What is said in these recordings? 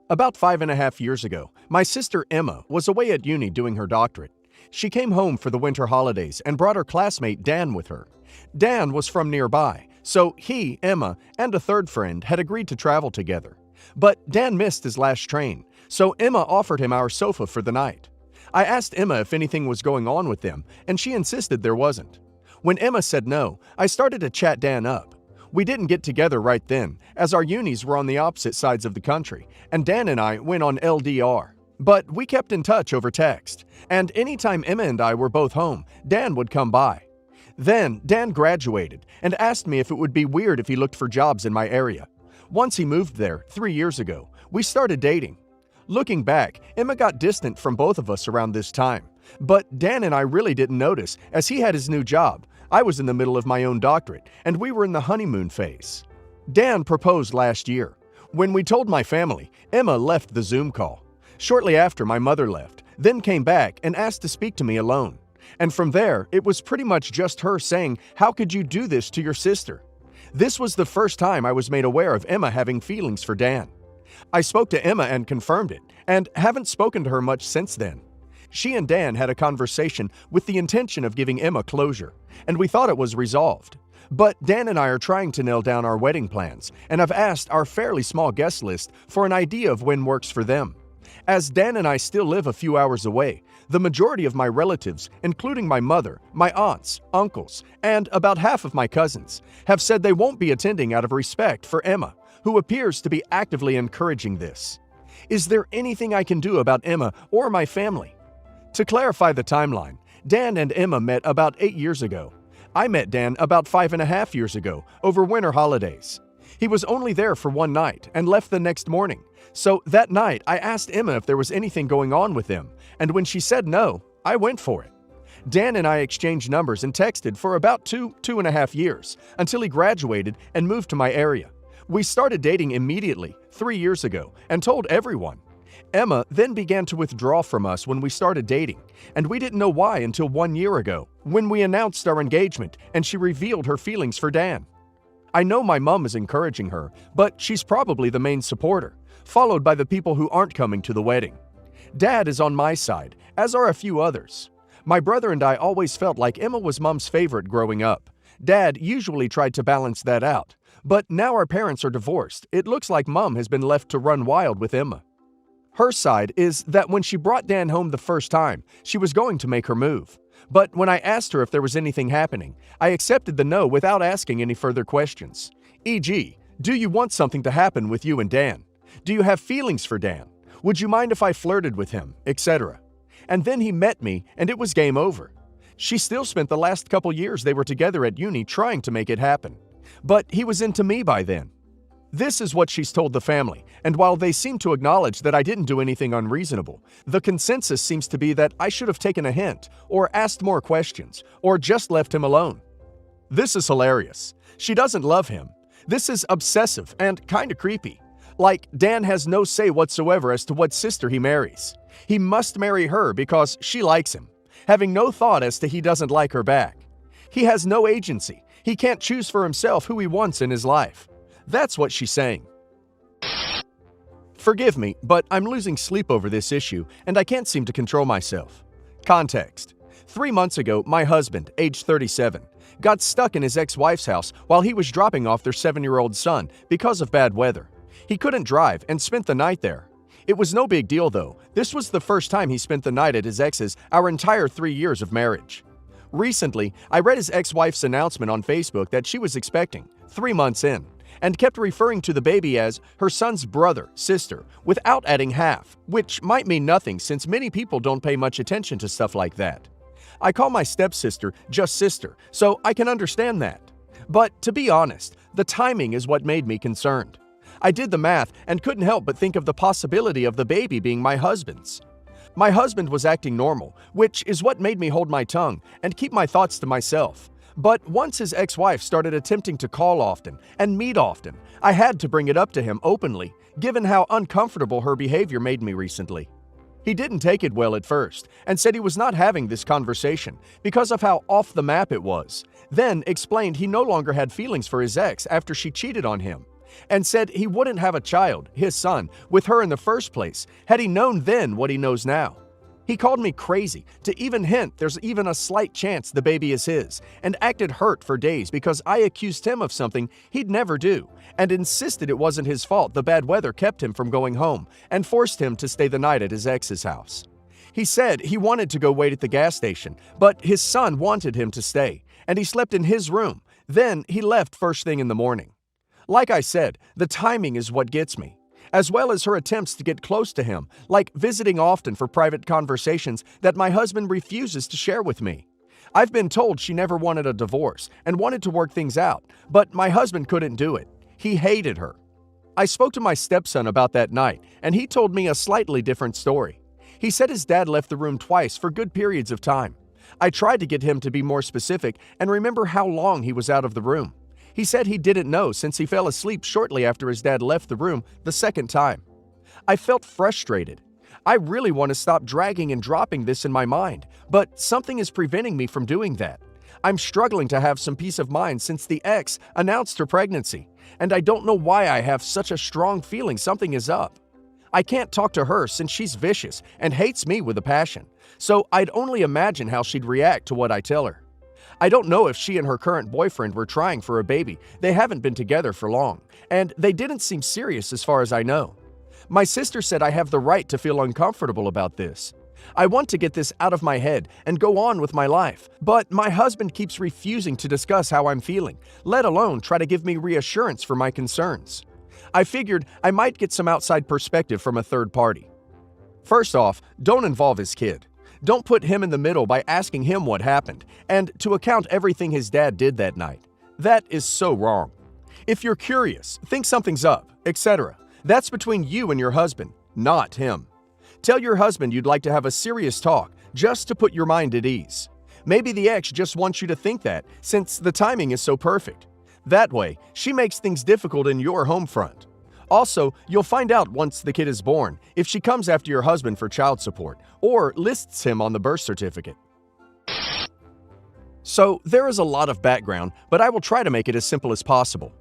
About 5.5 years ago, my sister Emma was away at uni doing her doctorate. She came home for the winter holidays and brought her classmate Dan with her. Dan was from nearby, so he, Emma, and a third friend had agreed to travel together. But Dan missed his last train, so Emma offered him our sofa for the night. I asked Emma if anything was going on with them, and she insisted there wasn't. When Emma said no, I started to chat Dan up. We didn't get together right then, as our unis were on the opposite sides of the country, and Dan and I went on LDR. But we kept in touch over text, and anytime Emma and I were both home, Dan would come by. Then, Dan graduated and asked me if it would be weird if he looked for jobs in my area. Once he moved there, 3 years ago, we started dating. Looking back, Emma got distant from both of us around this time. But Dan and I really didn't notice, as he had his new job. I was in the middle of my own doctorate, and we were in the honeymoon phase. Dan proposed last year. When we told my family, Emma left the Zoom call. Shortly after, my mother left, then came back and asked to speak to me alone. And from there, it was pretty much just her saying, "How could you do this to your sister?" This was the first time I was made aware of Emma having feelings for Dan. I spoke to Emma and confirmed it, and haven't spoken to her much since then. She and Dan had a conversation with the intention of giving Emma closure, and we thought it was resolved. But Dan and I are trying to nail down our wedding plans, and I've asked our fairly small guest list for an idea of when works for them. As Dan and I still live a few hours away, the majority of my relatives, including my mother, my aunts, uncles, and about half of my cousins, have said they won't be attending out of respect for Emma, who appears to be actively encouraging this. Is there anything I can do about Emma or my family? To clarify the timeline, Dan and Emma met about 8 years ago. I met Dan about 5.5 years ago, over winter holidays. He was only there for one night and left the next morning. So that night, I asked Emma if there was anything going on with them, and when she said no, I went for it. Dan and I exchanged numbers and texted for about 2.5 years, until he graduated and moved to my area. We started dating immediately, 3 years ago, and told everyone. Emma then began to withdraw from us when we started dating, and we didn't know why until 1 year ago, when we announced our engagement and she revealed her feelings for Dan. I know my mom is encouraging her, but she's probably the main supporter, followed by the people who aren't coming to the wedding. Dad is on my side, as are a few others. My brother and I always felt like Emma was Mom's favorite growing up. Dad usually tried to balance that out, but now our parents are divorced. It looks like Mom has been left to run wild with Emma. Her side is that when she brought Dan home the first time, she was going to make her move. But when I asked her if there was anything happening, I accepted the no without asking any further questions. E.g., do you want something to happen with you and Dan? Do you have feelings for Dan? Would you mind if I flirted with him? Etc. And then he met me, and it was game over. She still spent the last couple years they were together at uni trying to make it happen. But he was into me by then. This is what she's told the family, and while they seem to acknowledge that I didn't do anything unreasonable, the consensus seems to be that I should have taken a hint, or asked more questions, or just left him alone. This is hilarious. She doesn't love him. This is obsessive and kinda creepy. Like, Dan has no say whatsoever as to what sister he marries. He must marry her because she likes him, having no thought as to he doesn't like her back. He has no agency. He can't choose for himself who he wants in his life. That's what she's saying. Forgive me, but I'm losing sleep over this issue, and I can't seem to control myself. Context. 3 months ago, my husband, age 37, got stuck in his ex-wife's house while he was dropping off their 7-year-old son because of bad weather. He couldn't drive and spent the night there. It was no big deal, though. This was the first time he spent the night at his ex's our entire 3 years of marriage. Recently, I read his ex-wife's announcement on Facebook that she was expecting, 3 months in, and kept referring to the baby as her son's brother, sister, without adding half, which might mean nothing since many people don't pay much attention to stuff like that. I call my stepsister just sister, so I can understand that. But to be honest, the timing is what made me concerned. I did the math and couldn't help but think of the possibility of the baby being my husband's. My husband was acting normal, which is what made me hold my tongue and keep my thoughts to myself. But once his ex-wife started attempting to call often and meet often, I had to bring it up to him openly, given how uncomfortable her behavior made me recently. He didn't take it well at first and said he was not having this conversation because of how off the map it was, then explained he no longer had feelings for his ex after she cheated on him, and said he wouldn't have a child, his son, with her in the first place had he known then what he knows now. He called me crazy to even hint there's even a slight chance the baby is his, and acted hurt for days because I accused him of something he'd never do, and insisted it wasn't his fault the bad weather kept him from going home, and forced him to stay the night at his ex's house. He said he wanted to go wait at the gas station, but his son wanted him to stay, and he slept in his room. Then he left first thing in the morning. Like I said, the timing is what gets me, as well as her attempts to get close to him, like visiting often for private conversations that my husband refuses to share with me. I've been told she never wanted a divorce and wanted to work things out, but my husband couldn't do it. He hated her. I spoke to my stepson about that night, and he told me a slightly different story. He said his dad left the room twice for good periods of time. I tried to get him to be more specific and remember how long he was out of the room. He said he didn't know since he fell asleep shortly after his dad left the room the second time. I felt frustrated. I really want to stop dragging and dropping this in my mind, but something is preventing me from doing that. I'm struggling to have some peace of mind since the ex announced her pregnancy, and I don't know why I have such a strong feeling something is up. I can't talk to her since she's vicious and hates me with a passion, so I'd only imagine how she'd react to what I tell her. I don't know if she and her current boyfriend were trying for a baby. They haven't been together for long, and they didn't seem serious as far as I know. My sister said I have the right to feel uncomfortable about this. I want to get this out of my head and go on with my life, but my husband keeps refusing to discuss how I'm feeling, let alone try to give me reassurance for my concerns. I figured I might get some outside perspective from a third party. First off, don't involve his kid. Don't put him in the middle by asking him what happened, and to account everything his dad did that night. That is so wrong. If you're curious, think something's up, etc., that's between you and your husband, not him. Tell your husband you'd like to have a serious talk, just to put your mind at ease. Maybe the ex just wants you to think that, since the timing is so perfect. That way, she makes things difficult in your home front. Also, you'll find out once the kid is born if she comes after your husband for child support or lists him on the birth certificate. So, there is a lot of background, but I will try to make it as simple as possible.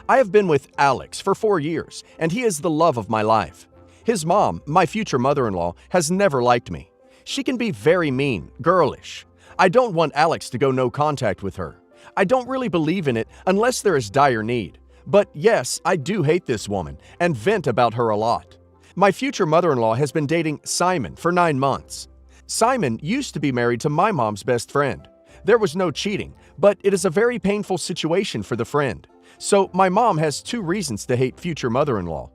I have been with Alex for 4 years, and he is the love of my life. His mom, my future mother-in-law, has never liked me. She can be very mean, girlish. I don't want Alex to go no contact with her. I don't really believe in it unless there is dire need. But yes, I do hate this woman and vent about her a lot. My future mother-in-law has been dating Simon for 9 months. Simon used to be married to my mom's best friend. There was no cheating, but it is a very painful situation for the friend. So my mom has 2 reasons to hate future mother-in-law.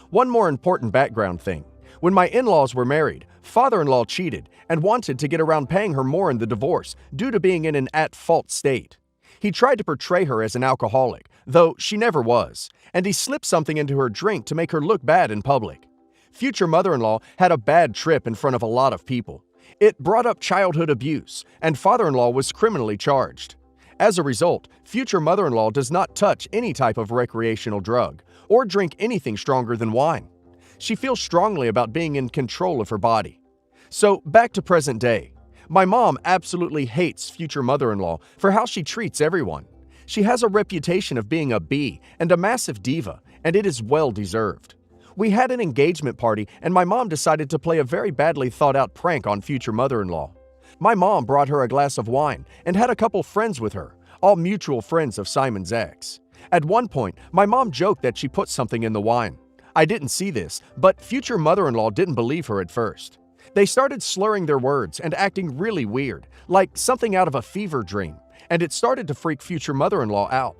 One more important background thing. When my in-laws were married, father-in-law cheated and wanted to get around paying her more in the divorce due to being in an at-fault state. He tried to portray her as an alcoholic, though she never was, and he slipped something into her drink to make her look bad in public. Future mother-in-law had a bad trip in front of a lot of people. It brought up childhood abuse, and father-in-law was criminally charged. As a result, future mother-in-law does not touch any type of recreational drug or drink anything stronger than wine. She feels strongly about being in control of her body. So, back to present day. My mom absolutely hates future mother-in-law for how she treats everyone. She has a reputation of being a bee and a massive diva, and it is well deserved. We had an engagement party, and my mom decided to play a very badly thought-out prank on future mother-in-law. My mom brought her a glass of wine and had a couple friends with her, all mutual friends of Simon's ex. At one point, my mom joked that she put something in the wine. I didn't see this, but future mother-in-law didn't believe her at first. They started slurring their words and acting really weird, like something out of a fever dream, and it started to freak future mother-in-law out.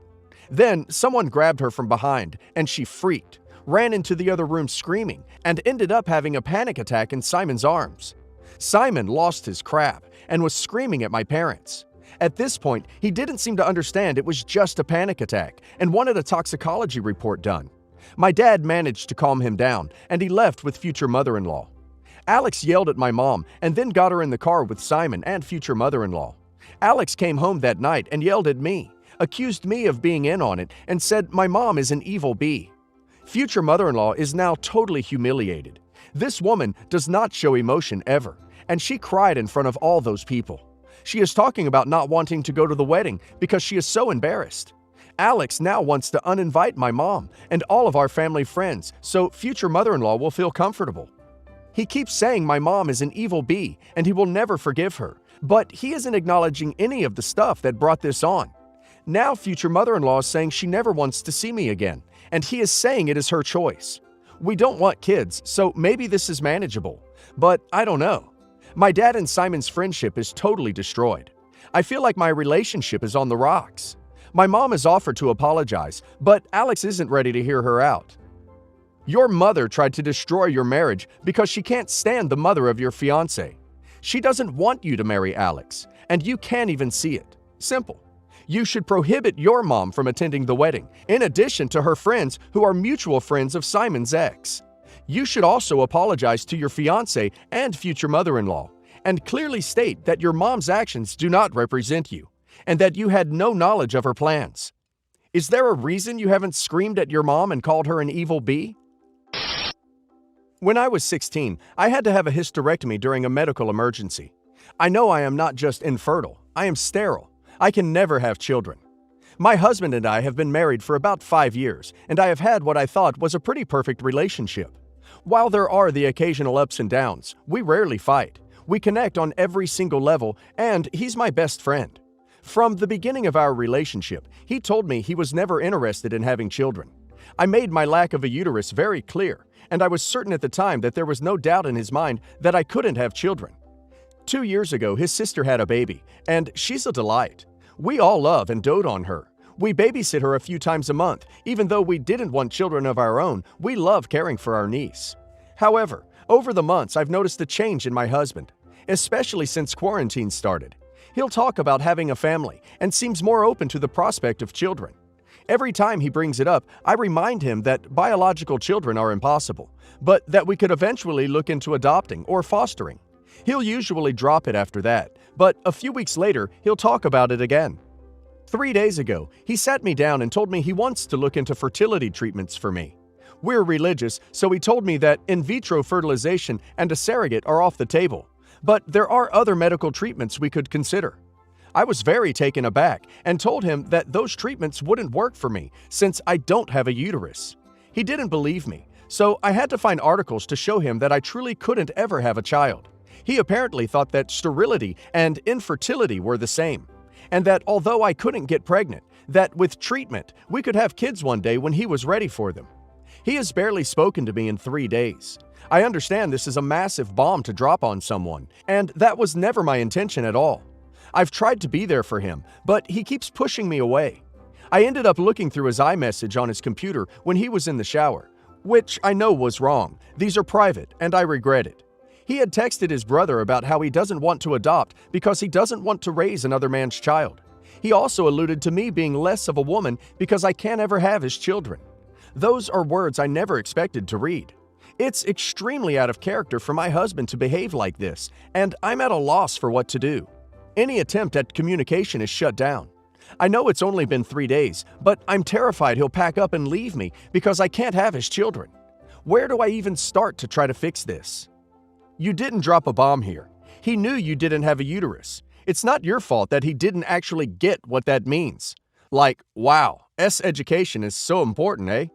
Then, someone grabbed her from behind, and she freaked, ran into the other room screaming, and ended up having a panic attack in Simon's arms. Simon lost his crap and was screaming at my parents. At this point, he didn't seem to understand it was just a panic attack and wanted a toxicology report done. My dad managed to calm him down, and he left with future mother-in-law. Alex yelled at my mom and then got her in the car with Simon and future mother-in-law. Alex came home that night and yelled at me, accused me of being in on it, and said my mom is an evil bee. Future mother-in-law is now totally humiliated. This woman does not show emotion ever, and she cried in front of all those people. She is talking about not wanting to go to the wedding because she is so embarrassed. Alex now wants to uninvite my mom and all of our family friends so future mother-in-law will feel comfortable. He keeps saying my mom is an evil bee and he will never forgive her, but he isn't acknowledging any of the stuff that brought this on. Now future mother-in-law is saying she never wants to see me again, and he is saying it is her choice. We don't want kids, so maybe this is manageable, but I don't know. My dad and Simon's friendship is totally destroyed. I feel like my relationship is on the rocks. My mom has offered to apologize, but Alex isn't ready to hear her out. Your mother tried to destroy your marriage because she can't stand the mother of your fiance. She doesn't want you to marry Alex, and you can't even see it. Simple. You should prohibit your mom from attending the wedding, in addition to her friends who are mutual friends of Simon's ex. You should also apologize to your fiance and future mother-in-law, and clearly state that your mom's actions do not represent you, and that you had no knowledge of her plans. Is there a reason you haven't screamed at your mom and called her an evil bee? When I was 16, I had to have a hysterectomy during a medical emergency. I know I am not just infertile, I am sterile. I can never have children. My husband and I have been married for about 5 years, and I have had what I thought was a pretty perfect relationship. While there are the occasional ups and downs, we rarely fight. We connect on every single level, and he's my best friend. From the beginning of our relationship, he told me he was never interested in having children. I made my lack of a uterus very clear, and I was certain at the time that there was no doubt in his mind that I couldn't have children. 2 years ago, his sister had a baby, and she's a delight. We all love and dote on her. We babysit her a few times a month. Even though we didn't want children of our own, we love caring for our niece. However, over the months, I've noticed a change in my husband, especially since quarantine started. He'll talk about having a family and seems more open to the prospect of children. Every time he brings it up, I remind him that biological children are impossible, but that we could eventually look into adopting or fostering. He'll usually drop it after that, but a few weeks later, he'll talk about it again. 3 days ago, he sat me down and told me he wants to look into fertility treatments for me. We're religious, so he told me that in vitro fertilization and a surrogate are off the table, but there are other medical treatments we could consider. I was very taken aback and told him that those treatments wouldn't work for me since I don't have a uterus. He didn't believe me, so I had to find articles to show him that I truly couldn't ever have a child. He apparently thought that sterility and infertility were the same, and that although I couldn't get pregnant, that with treatment, we could have kids one day when he was ready for them. He has barely spoken to me in 3 days. I understand this is a massive bomb to drop on someone, and that was never my intention at all. I've tried to be there for him, but he keeps pushing me away. I ended up looking through his iMessage on his computer when he was in the shower, which I know was wrong. These are private, and I regret it. He had texted his brother about how he doesn't want to adopt because he doesn't want to raise another man's child. He also alluded to me being less of a woman because I can't ever have his children. Those are words I never expected to read. It's extremely out of character for my husband to behave like this, and I'm at a loss for what to do. Any attempt at communication is shut down. I know it's only been 3 days, but I'm terrified he'll pack up and leave me because I can't have his children. Where do I even start to try to fix this? You didn't drop a bomb here. He knew you didn't have a uterus. It's not your fault that he didn't actually get what that means. Like, wow, education is so important, eh?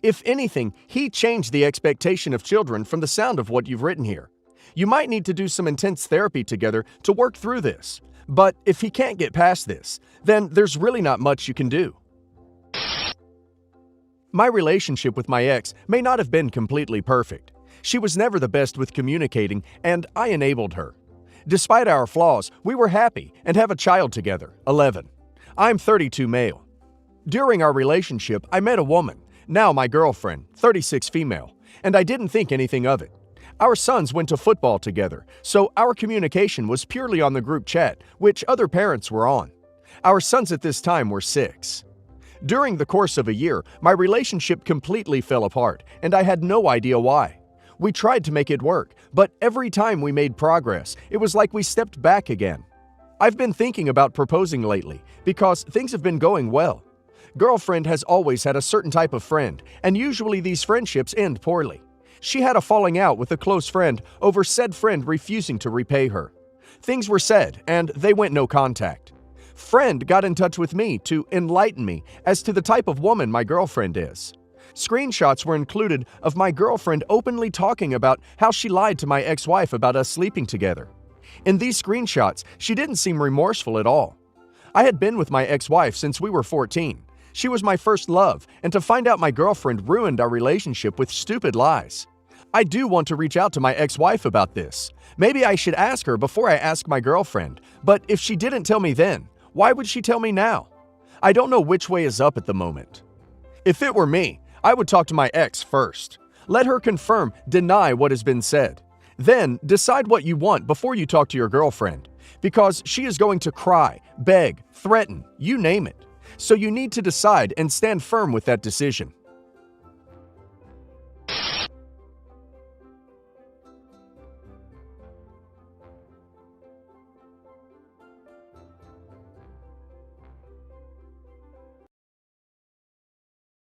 If anything, he changed the expectation of children from the sound of what you've written here. You might need to do some intense therapy together to work through this. But if he can't get past this, then there's really not much you can do. My relationship with my ex may not have been completely perfect. She was never the best with communicating, and I enabled her. Despite our flaws, we were happy and have a child together, 11. I'm 32 male. During our relationship, I met a woman, now my girlfriend, 36 female, and I didn't think anything of it. Our sons went to football together, so our communication was purely on the group chat, which other parents were on. Our sons at this time were 6. During the course of a year, my relationship completely fell apart, and I had no idea why. We tried to make it work, but every time we made progress, it was like we stepped back again. I've been thinking about proposing lately because things have been going well. Girlfriend has always had a certain type of friend, and usually these friendships end poorly. She had a falling out with a close friend over said friend refusing to repay her. Things were said, and they went no contact. Friend got in touch with me to enlighten me as to the type of woman my girlfriend is. Screenshots were included of my girlfriend openly talking about how she lied to my ex-wife about us sleeping together. In these screenshots, she didn't seem remorseful at all. I had been with my ex-wife since we were 14. She was my first love, and to find out my girlfriend ruined our relationship with stupid lies. I do want to reach out to my ex-wife about this. Maybe I should ask her before I ask my girlfriend, but if she didn't tell me then, why would she tell me now? I don't know which way is up at the moment. If it were me, I would talk to my ex first. Let her confirm, deny what has been said. Then decide what you want before you talk to your girlfriend, because she is going to cry, beg, threaten, you name it. So you need to decide and stand firm with that decision.